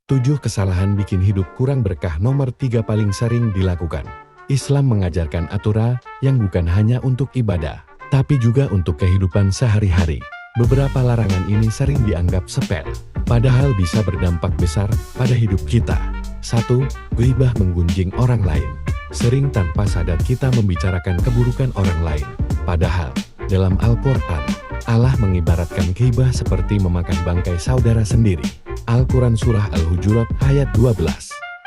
7 kesalahan bikin hidup kurang berkah. Nomor 3 paling sering dilakukan. Islam mengajarkan aturan yang bukan hanya untuk ibadah, tapi juga untuk kehidupan sehari-hari. Beberapa larangan ini sering dianggap sepele, padahal bisa berdampak besar pada hidup kita. 1. Ghibah, menggunjing orang lain. Sering tanpa sadar kita membicarakan keburukan orang lain. Padahal, dalam Al-Quran, Allah mengibaratkan ghibah seperti memakan bangkai saudara sendiri. Al-Quran Surah Al-Hujurat ayat 12.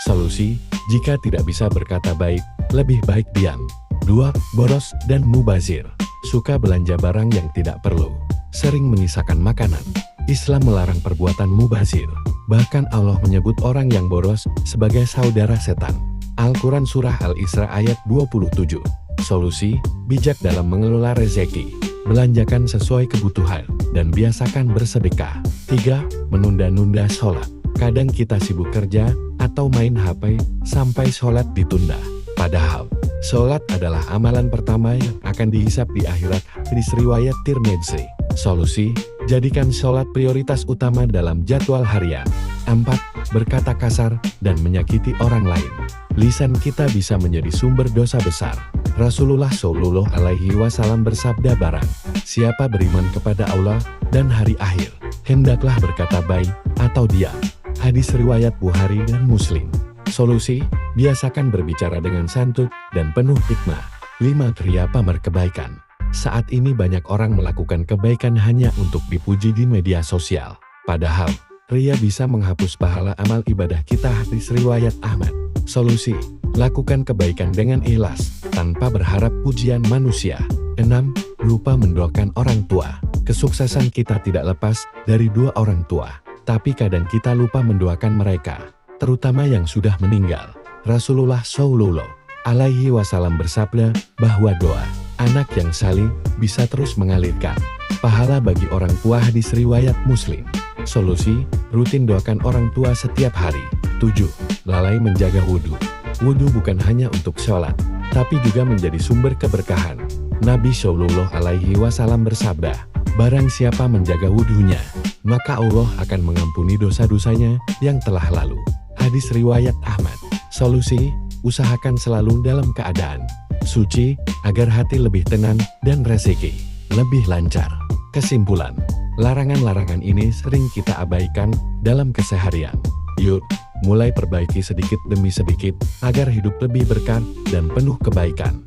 Solusi, jika tidak bisa berkata baik, lebih baik diam. 2. Boros dan mubazir. Suka belanja barang yang tidak perlu. Sering menyisakan makanan. Islam melarang perbuatan mubazir. Bahkan Allah menyebut orang yang boros sebagai saudara setan. Al-Quran Surah Al-Isra ayat 27. Solusi, bijak dalam mengelola rezeki. Belanjakan sesuai kebutuhan, dan biasakan bersedekah. 3. Menunda-nunda sholat. Kadang kita sibuk kerja, atau main HP, sampai sholat ditunda. Padahal, sholat adalah amalan pertama yang akan dihisap di akhirat. Hadis riwayat Tirmidzi. Solusi, jadikan sholat prioritas utama dalam jadwal harian. 4. Berkata kasar dan menyakiti orang lain. Lisan kita bisa menjadi sumber dosa besar. Rasulullah Shallallahu Alaihi Wasallam bersabda, barang siapa beriman kepada Allah dan hari akhir, hendaklah berkata baik atau diam. Hadis riwayat Bukhari dan Muslim. Solusi, biasakan berbicara dengan santun dan penuh hikmah. 5. Kriya pamer kebaikan. Saat ini banyak orang melakukan kebaikan hanya untuk dipuji di media sosial. Padahal, ria bisa menghapus pahala amal ibadah kita. Hadis riwayat Ahmad. Solusi, lakukan kebaikan dengan ikhlas, tanpa berharap pujian manusia. 6. Lupa mendoakan orang tua. Kesuksesan kita tidak lepas dari dua orang tua, tapi kadang kita lupa mendoakan mereka, terutama yang sudah meninggal. Rasulullah Shallallahu Alaihi Wasallam bersabda bahwa doa anak yang salih bisa terus mengalirkan pahala bagi orang tua. Hadis riwayat Muslim. Solusi, rutin doakan orang tua setiap hari. 7. Lalai menjaga wudhu. Wudhu bukan hanya untuk sholat, tapi juga menjadi sumber keberkahan. Nabi Shallallahu Alaihi Wasallam bersabda, barang siapa menjaga wudhunya, maka Allah akan mengampuni dosa-dosanya yang telah lalu. Hadis riwayat Ahmad. Solusi, usahakan selalu dalam keadaan suci, agar hati lebih tenang dan rezeki lebih lancar. Kesimpulan, larangan-larangan ini sering kita abaikan dalam keseharian. Yuk, mulai perbaiki sedikit demi sedikit, agar hidup lebih berkah dan penuh kebaikan.